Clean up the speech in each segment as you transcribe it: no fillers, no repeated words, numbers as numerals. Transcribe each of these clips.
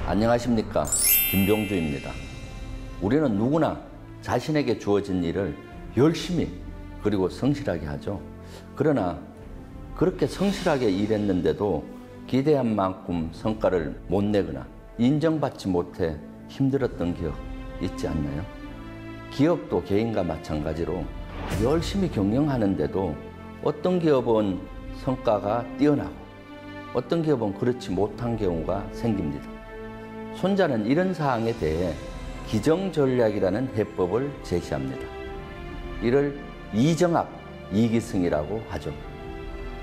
안녕하십니까, 김병주입니다. 우리는 누구나 자신에게 주어진 일을 열심히 그리고 성실하게 하죠. 그러나 그렇게 성실하게 일했는데도 기대한 만큼 성과를 못 내거나 인정받지 못해 힘들었던 기억 있지 않나요? 기업도 개인과 마찬가지로 열심히 경영하는데도 어떤 기업은 성과가 뛰어나고 어떤 기업은 그렇지 못한 경우가 생깁니다. 손자는 이런 사항에 대해 기정전략이라는 해법을 제시합니다. 이를 이정합, 이기승이라고 하죠.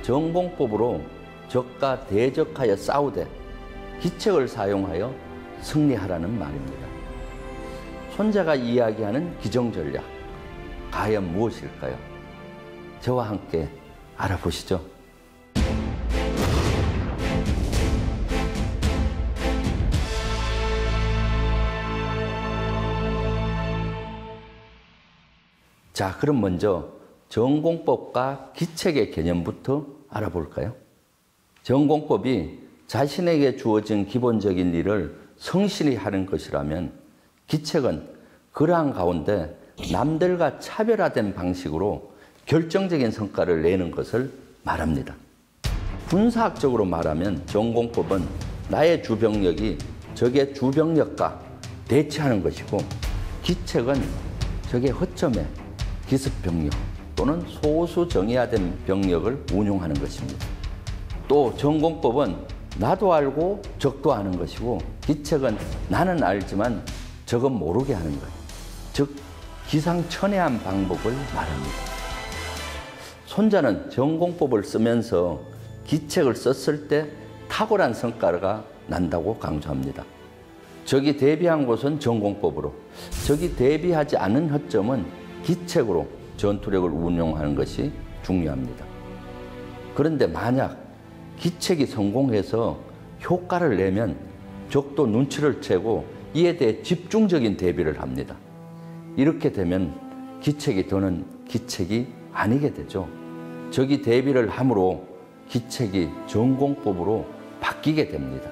전공법으로 적과 대적하여 싸우되 기책을 사용하여 승리하라는 말입니다. 손자가 이야기하는 기정전략, 과연 무엇일까요? 저와 함께 알아보시죠. 자, 그럼 먼저 전공법과 기책의 개념부터 알아볼까요? 전공법이 자신에게 주어진 기본적인 일을 성실히 하는 것이라면 기책은 그러한 가운데 남들과 차별화된 방식으로 결정적인 성과를 내는 것을 말합니다. 군사학적으로 말하면 전공법은 나의 주병력이 적의 주병력과 대치하는 것이고, 기책은 적의 허점에 기습병력 또는 소수 정예화된 병력을 운용하는 것입니다. 또 전공법은 나도 알고 적도 아는 것이고, 기책은 나는 알지만 적은 모르게 하는 것, 즉 기상천외한 방법을 말합니다. 손자는 전공법을 쓰면서 기책을 썼을 때 탁월한 성과가 난다고 강조합니다. 적이 대비한 곳은 전공법으로, 적이 대비하지 않은 허점은 기책으로 전투력을 운용하는 것이 중요합니다. 그런데 만약 기책이 성공해서 효과를 내면 적도 눈치를 채고 이에 대해 집중적인 대비를 합니다. 이렇게 되면 기책이 더는 기책이 아니게 되죠. 적이 대비를 함으로 기책이 전공법으로 바뀌게 됩니다.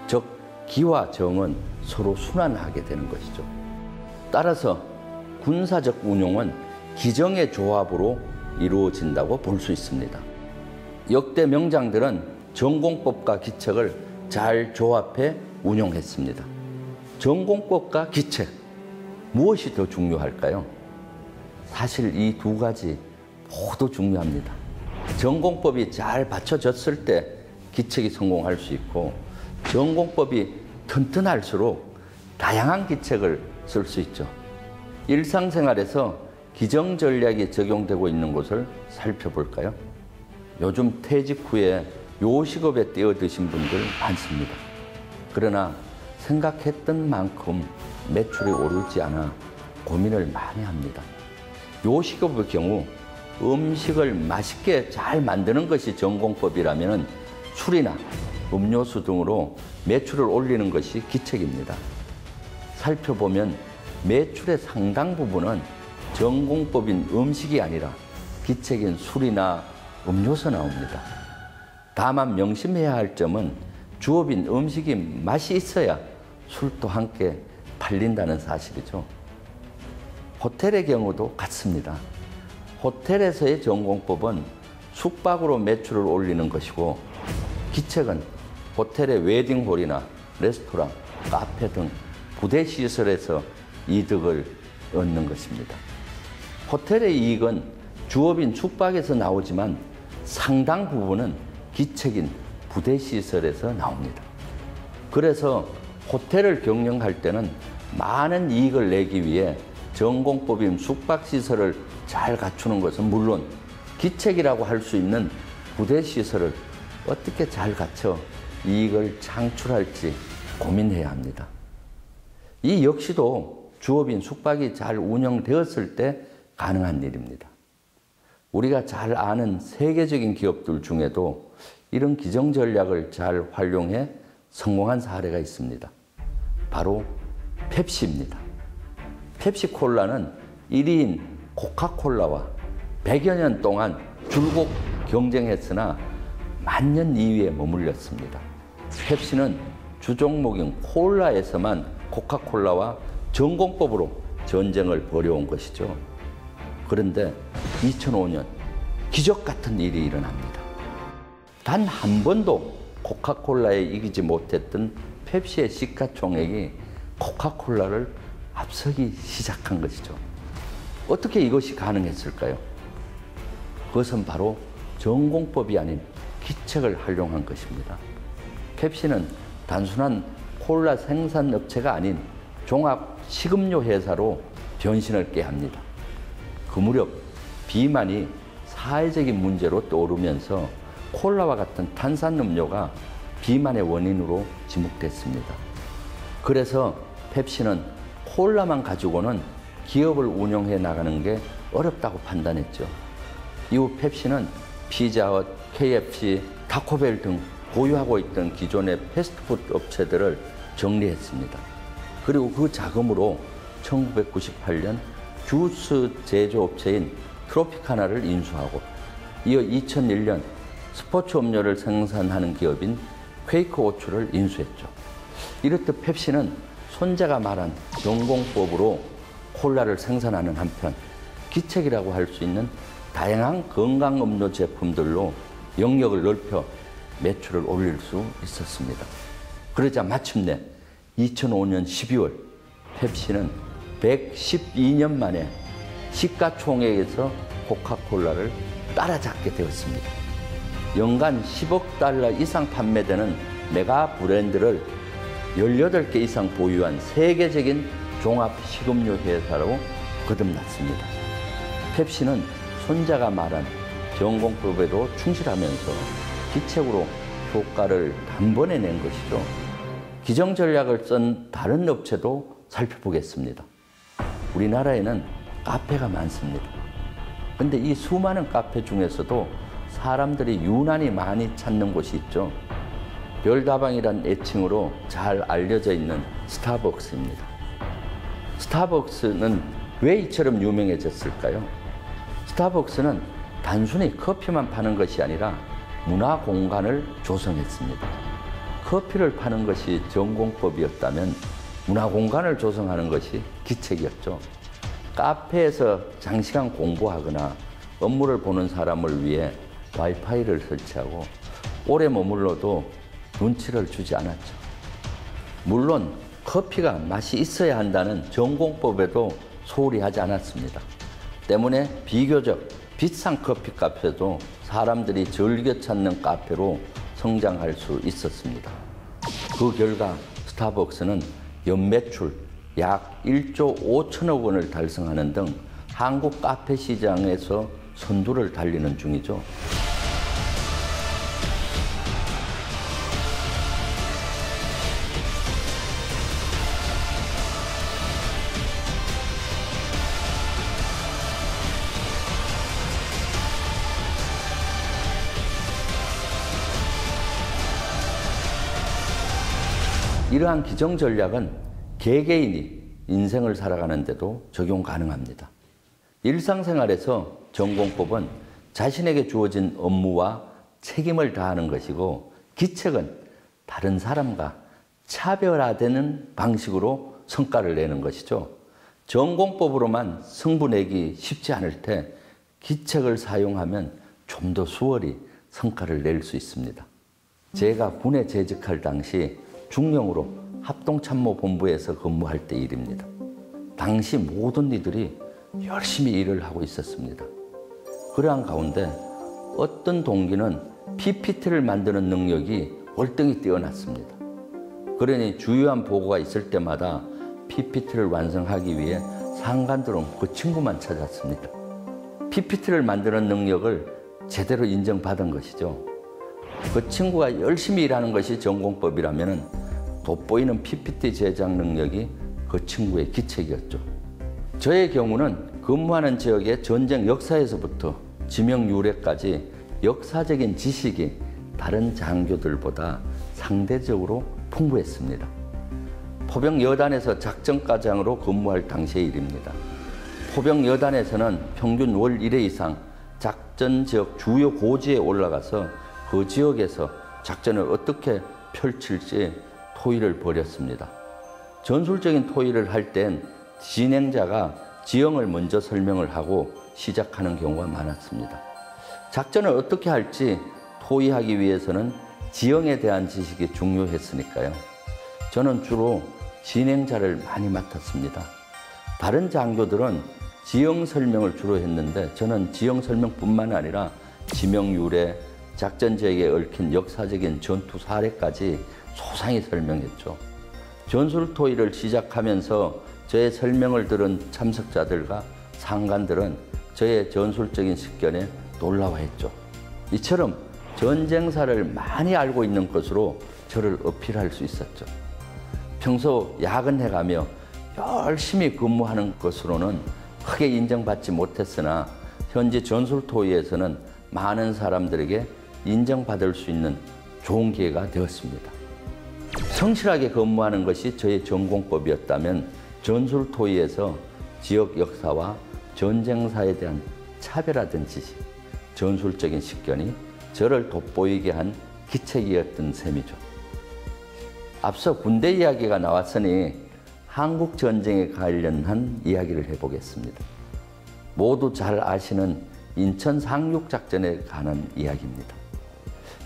즉, 기와 정은 서로 순환하게 되는 것이죠. 따라서 군사적 운용은 기정의 조합으로 이루어진다고 볼 수 있습니다. 역대 명장들은 전공법과 기책을 잘 조합해 운용했습니다. 전공법과 기책, 무엇이 더 중요할까요? 사실 이 두 가지 모두 중요합니다. 전공법이 잘 받쳐졌을 때 기책이 성공할 수 있고, 전공법이 튼튼할수록 다양한 기책을 쓸 수 있죠. 일상생활에서 기정전략이 적용되고 있는 곳을 살펴볼까요? 요즘 퇴직 후에 요식업에 뛰어드신 분들 많습니다. 그러나 생각했던 만큼 매출이 오르지 않아 고민을 많이 합니다. 요식업의 경우 음식을 맛있게 잘 만드는 것이 전공법이라면 술이나 음료수 등으로 매출을 올리는 것이 기책입니다. 살펴보면 매출의 상당 부분은 전공법인 음식이 아니라 기책인 술이나 음료수 나옵니다. 다만 명심해야 할 점은 주업인 음식이 맛이 있어야 술도 함께 팔린다는 사실이죠. 호텔의 경우도 같습니다. 호텔에서의 전공법은 숙박으로 매출을 올리는 것이고, 기책은 호텔의 웨딩홀이나 레스토랑, 카페 등 부대 시설에서 이득을 얻는 것입니다. 호텔의 이익은 주업인 숙박에서 나오지만 상당 부분은 기책인 부대 시설에서 나옵니다. 그래서 호텔을 경영할 때는 많은 이익을 내기 위해 전공법인 숙박시설을 잘 갖추는 것은 물론 기책이라고 할 수 있는 부대 시설을 어떻게 잘 갖춰 이익을 창출할지 고민해야 합니다. 이 역시도 주업인 숙박이 잘 운영되었을 때 가능한 일입니다. 우리가 잘 아는 세계적인 기업들 중에도 이런 기정 전략을 잘 활용해 성공한 사례가 있습니다. 바로 펩시입니다. 펩시콜라는 1위인 코카콜라와 100여 년 동안 줄곧 경쟁했으나 만년 2위에 머물렀습니다. 펩시는 주종목인 콜라에서만 코카콜라와 전공법으로 전쟁을 벌여온 것이죠. 그런데 2005년 기적 같은 일이 일어납니다. 단 한 번도 코카콜라에 이기지 못했던 펩시의 시가총액이 코카콜라를 앞서기 시작한 것이죠. 어떻게 이것이 가능했을까요? 그것은 바로 전공법이 아닌 기책을 활용한 것입니다. 펩시는 단순한 콜라 생산업체가 아닌 종합 식음료 회사로 변신을 깨합니다. 그 무렵 비만이 사회적인 문제로 떠오르면서 콜라와 같은 탄산음료가 비만의 원인으로 지목됐습니다. 그래서 펩시는 콜라만 가지고는 기업을 운영해 나가는 게 어렵다고 판단했죠. 이후 펩시는 피자헛, KFC, 타코벨 등 보유하고 있던 기존의 패스트푸드 업체들을 정리했습니다. 그리고 그 자금으로 1998년 주스 제조업체인 트로피카나를 인수하고 이어 2001년 스포츠 음료를 생산하는 기업인 퀘이크 오츠를 인수했죠. 이렇듯 펩시는 손자가 말한 전공법으로 콜라를 생산하는 한편 기책이라고 할 수 있는 다양한 건강 음료 제품들로 영역을 넓혀 매출을 올릴 수 있었습니다. 그러자 마침내 2005년 12월 펩시는 112년 만에 시가총액에서 코카콜라를 따라잡게 되었습니다. 연간 10억 달러 이상 판매되는 메가 브랜드를 18개 이상 보유한 세계적인 종합 식음료 회사로 거듭났습니다. 펩시는 손자가 말한 전공법에도 충실하면서 기책으로 효과를 단번에 낸 것이죠. 기정 전략을 쓴 다른 업체도 살펴보겠습니다. 우리나라에는 카페가 많습니다. 근데 이 수많은 카페 중에서도 사람들이 유난히 많이 찾는 곳이 있죠. 별다방이란 애칭으로 잘 알려져 있는 스타벅스입니다. 스타벅스는 왜 이처럼 유명해졌을까요? 스타벅스는 단순히 커피만 파는 것이 아니라 문화 공간을 조성했습니다. 커피를 파는 것이 전공법이었다면 문화 공간을 조성하는 것이 기책이었죠. 카페에서 장시간 공부하거나 업무를 보는 사람을 위해 와이파이를 설치하고 오래 머물러도 눈치를 주지 않았죠. 물론 커피가 맛이 있어야 한다는 전공법에도 소홀히 하지 않았습니다. 때문에 비교적 비싼 커피 카페도 사람들이 즐겨 찾는 카페로 성장할 수 있었습니다. 그 결과 스타벅스는 연매출 약 1조 5천억 원을 달성하는 등 한국 카페 시장에서 선두를 달리는 중이죠. 이러한 기정 전략은 개개인이 인생을 살아가는 데도 적용 가능합니다. 일상생활에서 전공법은 자신에게 주어진 업무와 책임을 다하는 것이고 기책은 다른 사람과 차별화되는 방식으로 성과를 내는 것이죠. 전공법으로만 승부 내기 쉽지 않을 때 기책을 사용하면 좀 더 수월히 성과를 낼 수 있습니다. 제가 군에 재직할 당시 중령으로 합동참모본부에서 근무할 때 일입니다. 당시 모든 이들이 열심히 일을 하고 있었습니다. 그러한 가운데 어떤 동기는 PPT를 만드는 능력이 월등히 뛰어났습니다. 그러니 주요한 보고가 있을 때마다 PPT를 완성하기 위해 상관들은 그 친구만 찾았습니다. PPT를 만드는 능력을 제대로 인정받은 것이죠. 그 친구가 열심히 일하는 것이 전공법이라면 돋보이는 PPT 제작 능력이 그 친구의 기책이었죠. 저의 경우는 근무하는 지역의 전쟁 역사에서부터 지명 유래까지 역사적인 지식이 다른 장교들보다 상대적으로 풍부했습니다. 포병 여단에서 작전과장으로 근무할 당시의 일입니다. 포병 여단에서는 평균 월 1회 이상 작전 지역 주요 고지에 올라가서 그 지역에서 작전을 어떻게 펼칠지 토의를 벌였습니다. 전술적인 토의를 할 땐 진행자가 지형을 먼저 설명을 하고 시작하는 경우가 많았습니다. 작전을 어떻게 할지 토의하기 위해서는 지형에 대한 지식이 중요했으니까요. 저는 주로 진행자를 많이 맡았습니다. 다른 장교들은 지형 설명을 주로 했는데 저는 지형 설명뿐만 아니라 지명 유래, 작전 지역에 얽힌 역사적인 전투 사례까지 소상히 설명했죠. 전술 토의를 시작하면서 저의 설명을 들은 참석자들과 상관들은 저의 전술적인 식견에 놀라워했죠. 이처럼 전쟁사를 많이 알고 있는 것으로 저를 어필할 수 있었죠. 평소 야근해가며 열심히 근무하는 것으로는 크게 인정받지 못했으나 현재 전술토의에서는 많은 사람들에게 인정받을 수 있는 좋은 기회가 되었습니다. 성실하게 근무하는 것이 저의 전공법이었다면 전술토의에서 지역 역사와 전쟁사에 대한 차별화된 지식, 전술적인 식견이 저를 돋보이게 한 기책이었던 셈이죠. 앞서 군대 이야기가 나왔으니 한국 전쟁에 관련한 이야기를 해보겠습니다. 모두 잘 아시는 인천 상륙작전에 관한 이야기입니다.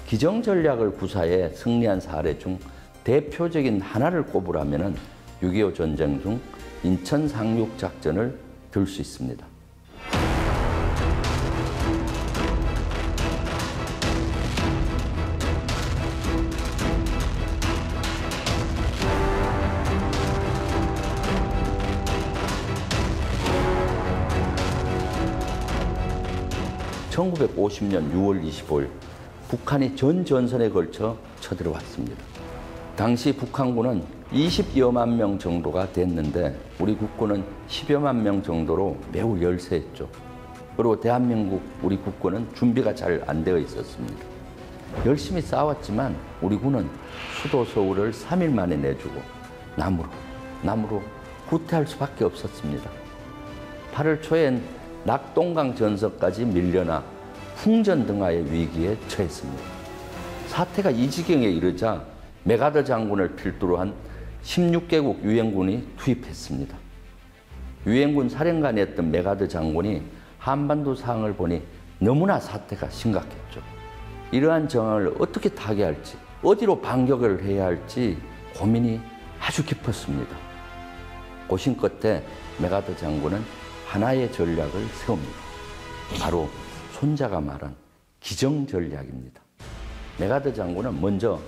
기정전략을 구사해 승리한 사례 중 대표적인 하나를 꼽으라면 6.25 전쟁 중 인천 상륙작전을 들 수 있습니다. (1950년 6월 25일) 북한이 전 전선에 걸쳐 쳐들어왔습니다. 당시 북한군은 20여만 명 정도가 됐는데 우리 국군은 10여만 명 정도로 매우 열세했죠. 그리고 대한민국 우리 국군은 준비가 잘 안 되어 있었습니다. 열심히 싸웠지만 우리 군은 수도 서울을 3일 만에 내주고 남으로 후퇴할 수밖에 없었습니다. 8월 초엔 낙동강 전선까지 밀려나 풍전등화의 위기에 처했습니다. 사태가 이 지경에 이르자 메가더 장군을 필두로 한 16개국 유엔군이 투입했습니다. 유엔군 사령관이었던 메가더 장군이 한반도 상황을 보니 너무나 사태가 심각했죠. 이러한 정황을 어떻게 타개할지, 어디로 반격을 해야 할지 고민이 아주 깊었습니다. 고심 끝에 메가더 장군은 하나의 전략을 세웁니다. 바로 손자가 말한 기정전략입니다. 메가더 장군은 먼저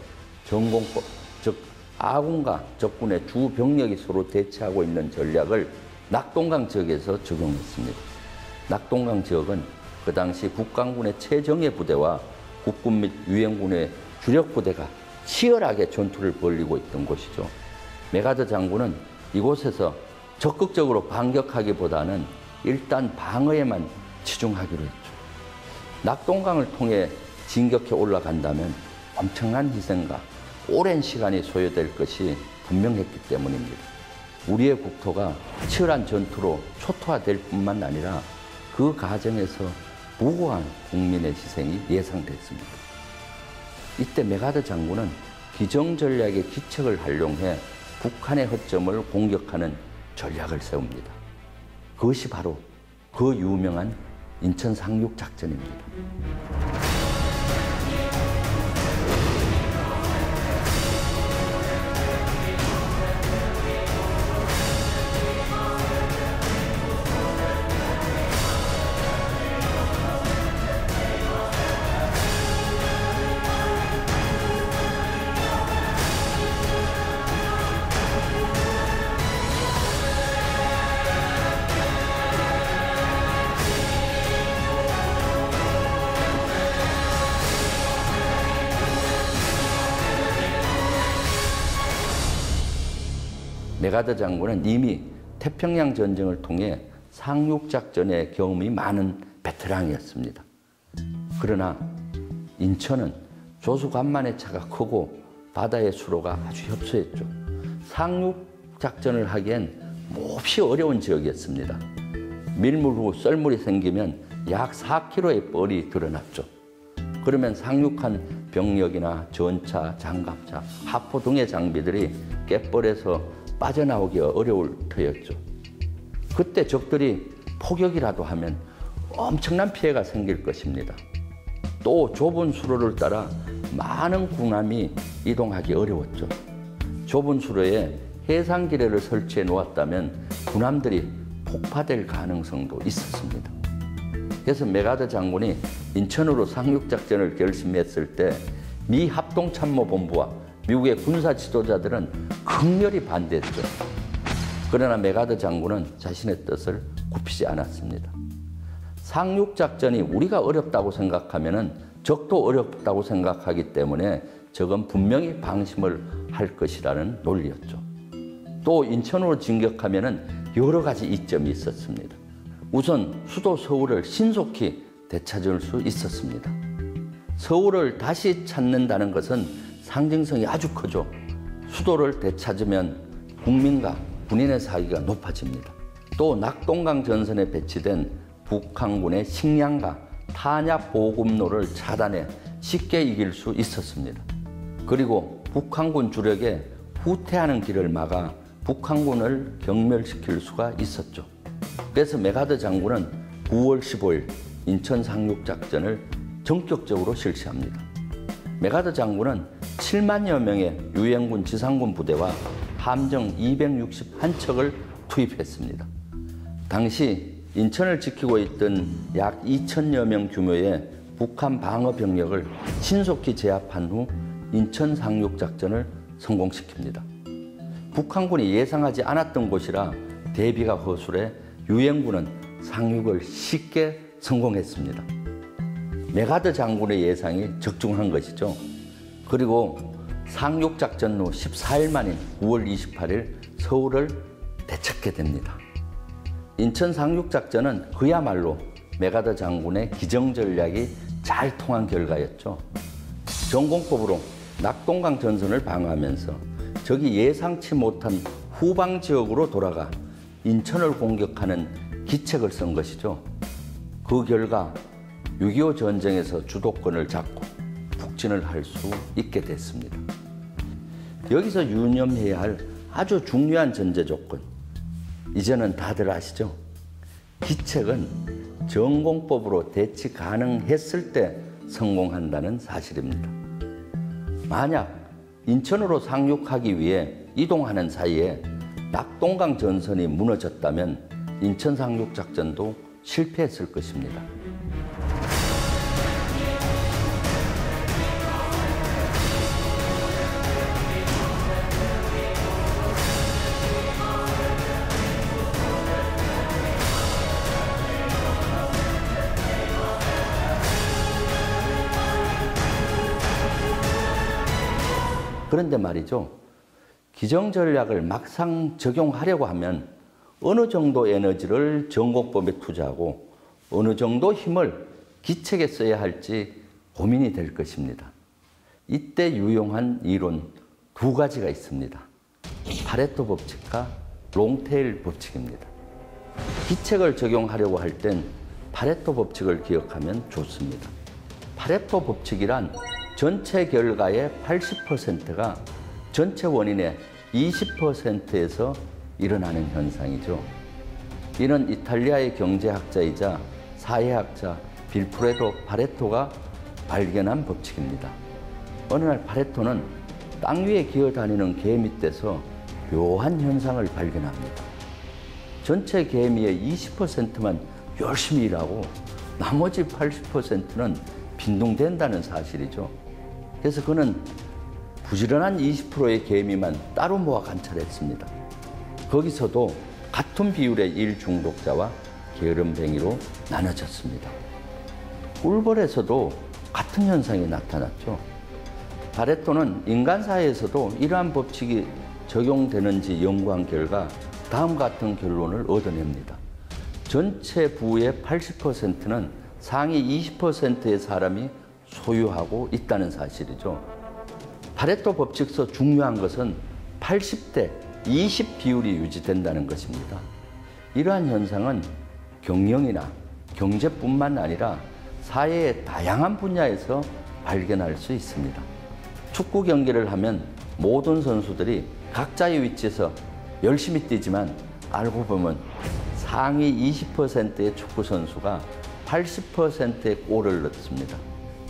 전공법, 즉 아군과 적군의 주 병력이 서로 대치하고 있는 전략을 낙동강 지역에서 적용했습니다. 낙동강 지역은 그 당시 국방군의 최정예 부대와 국군 및 유엔군의 주력 부대가 치열하게 전투를 벌이고 있던 곳이죠. 메가더 장군은 이곳에서 적극적으로 반격하기보다는 일단 방어에만 치중하기로 했죠. 낙동강을 통해 진격해 올라간다면 엄청난 희생과 오랜 시간이 소요될 것이 분명했기 때문입니다. 우리의 국토가 치열한 전투로 초토화될 뿐만 아니라 그 과정에서 무고한 국민의 희생이 예상됐습니다. 이때 메가더 장군은 기정전략의 기책을 활용해 북한의 허점을 공격하는 전략을 세웁니다. 그것이 바로 그 유명한 인천 상륙작전입니다. 메가더 장군은 이미 태평양 전쟁을 통해 상륙작전의 경험이 많은 베테랑이었습니다. 그러나 인천은 조수 간만의 차가 크고 바다의 수로가 아주 협소했죠. 상륙작전을 하기엔 몹시 어려운 지역이었습니다. 밀물 후 썰물이 생기면 약 4km의 뻘이 드러났죠. 그러면 상륙한 병력이나 전차, 장갑차, 하포 등의 장비들이 갯벌에서 빠져나오기가 어려울 터였죠. 그때 적들이 포격이라도 하면 엄청난 피해가 생길 것입니다. 또 좁은 수로를 따라 많은 군함이 이동하기 어려웠죠. 좁은 수로에 해상기뢰를 설치해 놓았다면 군함들이 폭파될 가능성도 있었습니다. 그래서 메가더 장군이 인천으로 상륙작전을 결심했을 때 미 합동참모본부와 미국의 군사 지도자들은 극렬히 반대했죠. 그러나 메가더 장군은 자신의 뜻을 굽히지 않았습니다. 상륙작전이 우리가 어렵다고 생각하면 적도 어렵다고 생각하기 때문에 적은 분명히 방심을 할 것이라는 논리였죠. 또 인천으로 진격하면 여러 가지 이점이 있었습니다. 우선 수도 서울을 신속히 되찾을 수 있었습니다. 서울을 다시 찾는다는 것은 상징성이 아주 크죠. 수도를 되찾으면 국민과 군인의 사기가 높아집니다. 또 낙동강 전선에 배치된 북한군의 식량과 탄약 보급로를 차단해 쉽게 이길 수 있었습니다. 그리고 북한군 주력에 후퇴하는 길을 막아 북한군을 경멸시킬 수가 있었죠. 그래서 메가더 장군은 9월 15일 인천 상륙작전을 전격적으로 실시합니다. 메가더 장군은 7만여 명의 유엔군 지상군 부대와 함정 261척을 투입했습니다. 당시 인천을 지키고 있던 약 2천여 명 규모의 북한 방어 병력을 신속히 제압한 후 인천 상륙작전을 성공시킵니다. 북한군이 예상하지 않았던 곳이라 대비가 허술해 유엔군은 상륙을 쉽게 성공했습니다. 메가더 장군의 예상이 적중한 것이죠. 그리고 상륙작전 후 14일 만인 9월 28일 서울을 되찾게 됩니다. 인천 상륙작전은 그야말로 메가더 장군의 기정전략이 잘 통한 결과였죠. 전공법으로 낙동강 전선을 방어하면서 적이 예상치 못한 후방 지역으로 돌아가 인천을 공격하는 기책을 쓴 것이죠. 그 결과 6.25 전쟁에서 주도권을 잡고 북진을 할 수 있게 됐습니다. 여기서 유념해야 할 아주 중요한 전제 조건, 이제는 다들 아시죠? 기책은 전공법으로 대치 가능했을 때 성공한다는 사실입니다. 만약 인천으로 상륙하기 위해 이동하는 사이에 낙동강 전선이 무너졌다면 인천 상륙작전도 실패했을 것입니다. 그런데 말이죠. 기정전략을 막상 적용하려고 하면 어느 정도 에너지를 전공법에 투자하고 어느 정도 힘을 기책에 써야 할지 고민이 될 것입니다. 이때 유용한 이론 두 가지가 있습니다. 파레토 법칙과 롱테일 법칙입니다. 기책을 적용하려고 할 땐 파레토 법칙을 기억하면 좋습니다. 파레토 법칙이란 전체 결과의 80%가 전체 원인의 20%에서 일어나는 현상이죠. 이는 이탈리아의 경제학자이자 사회학자 빌프레도 파레토가 발견한 법칙입니다. 어느 날 파레토는 땅 위에 기어다니는 개 밑에서 묘한 현상을 발견합니다. 전체 개미의 20%만 열심히 일하고 나머지 80%는 빈둥댄다는 사실이죠. 그래서 그는 부지런한 20%의 개미만 따로 모아 관찰했습니다. 거기서도 같은 비율의 일 중독자와 게으름뱅이로 나눠졌습니다. 꿀벌에서도 같은 현상이 나타났죠. 파레토는 인간 사회에서도 이러한 법칙이 적용되는지 연구한 결과 다음과 같은 결론을 얻어냅니다. 전체 부의 80%는 상위 20%의 사람이 소유하고 있다는 사실이죠. 파레토 법칙에서 중요한 것은 80대 20 비율이 유지된다는 것입니다. 이러한 현상은 경영이나 경제뿐만 아니라 사회의 다양한 분야에서 발견할 수 있습니다. 축구 경기를 하면 모든 선수들이 각자의 위치에서 열심히 뛰지만 알고 보면 상위 20%의 축구 선수가 80%의 골을 넣습니다.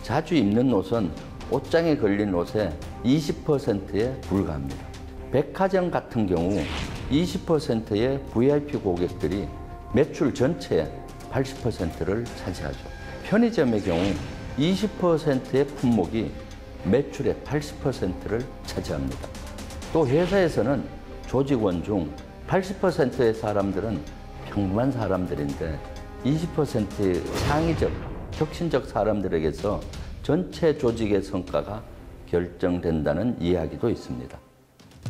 자주 입는 옷은 옷장에 걸린 옷의 20%에 불과합니다. 백화점 같은 경우 20%의 VIP 고객들이 매출 전체의 80%를 차지하죠. 편의점의 경우 20%의 품목이 매출의 80%를 차지합니다. 또 회사에서는 조직원 중 80%의 사람들은 평범한 사람들인데 20%의 창의적, 혁신적 사람들에게서 전체 조직의 성과가 결정된다는 이야기도 있습니다.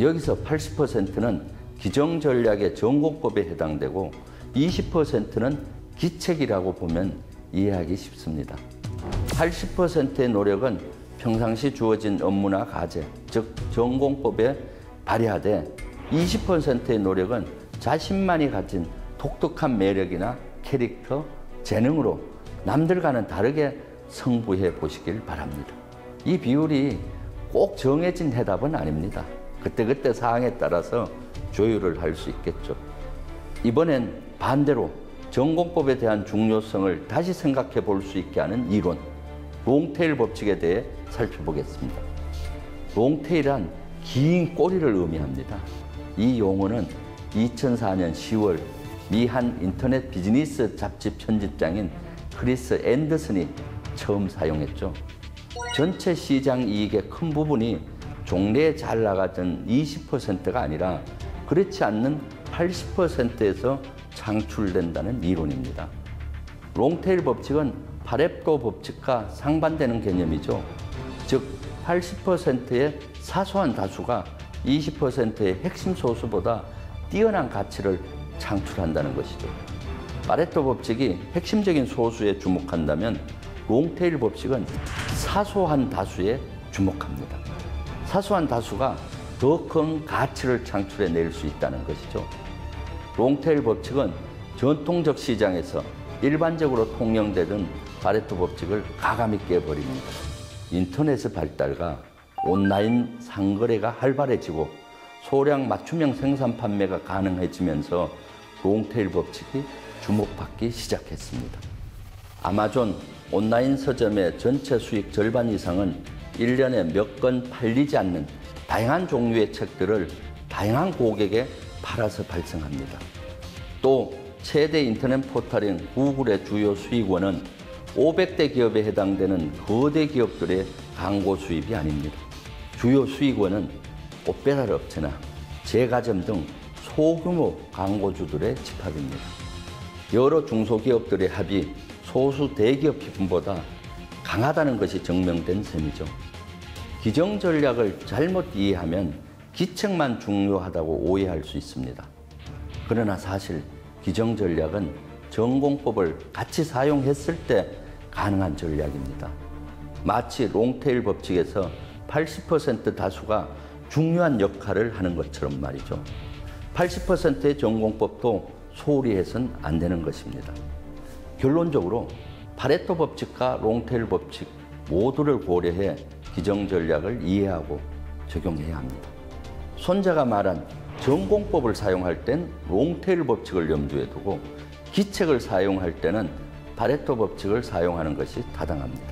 여기서 80%는 기정전략의 전공법에 해당되고 20%는 기책이라고 보면 이해하기 쉽습니다. 80%의 노력은 평상시 주어진 업무나 과제, 즉 전공법에 발휘하되 20%의 노력은 자신만이 가진 독특한 매력이나 캐릭터, 재능으로 남들과는 다르게 승부해 보시길 바랍니다. 이 비율이 꼭 정해진 해답은 아닙니다. 그때그때 사항에 따라서 조율을 할 수 있겠죠. 이번엔 반대로 전공법에 대한 중요성을 다시 생각해 볼 수 있게 하는 이론, 롱테일 법칙에 대해 살펴보겠습니다. 롱테일은 긴 꼬리를 의미합니다. 이 용어는 2004년 10월 미 한 인터넷 비즈니스 잡지 편집장인 크리스 앤더슨이 처음 사용했죠. 전체 시장 이익의 큰 부분이 종래에 잘 나가던 20%가 아니라 그렇지 않는 80%에서 창출된다는 이론입니다. 롱테일 법칙은 파레토 법칙과 상반되는 개념이죠. 즉 80%의 사소한 다수가 20%의 핵심 소수보다 뛰어난 가치를 창출한다는 것이죠. 파레토 법칙이 핵심적인 소수에 주목한다면 롱테일 법칙은 사소한 다수에 주목합니다. 사소한 다수가 더 큰 가치를 창출해낼 수 있다는 것이죠. 롱테일 법칙은 전통적 시장에서 일반적으로 통용되던 파레토 법칙을 가감히 깨버립니다. 인터넷의 발달과 온라인 상거래가 활발해지고 소량 맞춤형 생산 판매가 가능해지면서 롱테일 법칙이 주목받기 시작했습니다. 아마존 온라인 서점의 전체 수익 절반 이상은 1년에 몇 권 팔리지 않는 다양한 종류의 책들을 다양한 고객에 팔아서 발생합니다. 또 최대 인터넷 포털인 구글의 주요 수익원은 500대 기업에 해당되는 거대 기업들의 광고 수입이 아닙니다. 주요 수익원은 옷배달 업체나 제과점 등 소규모 광고주들의 집합입니다. 여러 중소기업들의 합이 소수 대기업 기금보다 강하다는 것이 증명된 셈이죠. 기정 전략을 잘못 이해하면 기책만 중요하다고 오해할 수 있습니다. 그러나 사실 기정 전략은 전공법을 같이 사용했을 때 가능한 전략입니다. 마치 롱테일 법칙에서 80% 다수가 중요한 역할을 하는 것처럼 말이죠. 80%의 전공법도 소홀히 해서는 안 되는 것입니다. 결론적으로 파레토 법칙과 롱테일 법칙 모두를 고려해 기정 전략을 이해하고 적용해야 합니다. 손자가 말한 전공법을 사용할 땐 롱테일 법칙을 염두에 두고 기책을 사용할 때는 파레토 법칙을 사용하는 것이 타당합니다.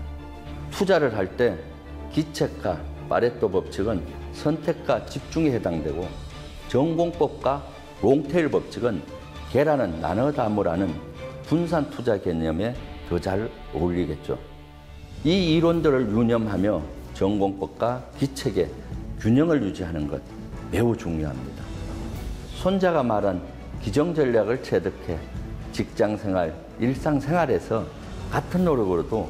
투자를 할 때 기책과 파레토 법칙은 선택과 집중에 해당되고 전공법과 롱테일 법칙은 계란은 나눠 담으라는 분산 투자 개념에 더 잘 어울리겠죠. 이 이론들을 유념하며 전공법과 기책의 균형을 유지하는 것 매우 중요합니다. 손자가 말한 기정 전략을 체득해 직장생활, 일상생활에서 같은 노력으로도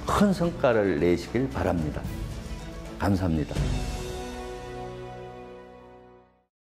큰 성과를 내시길 바랍니다. 감사합니다.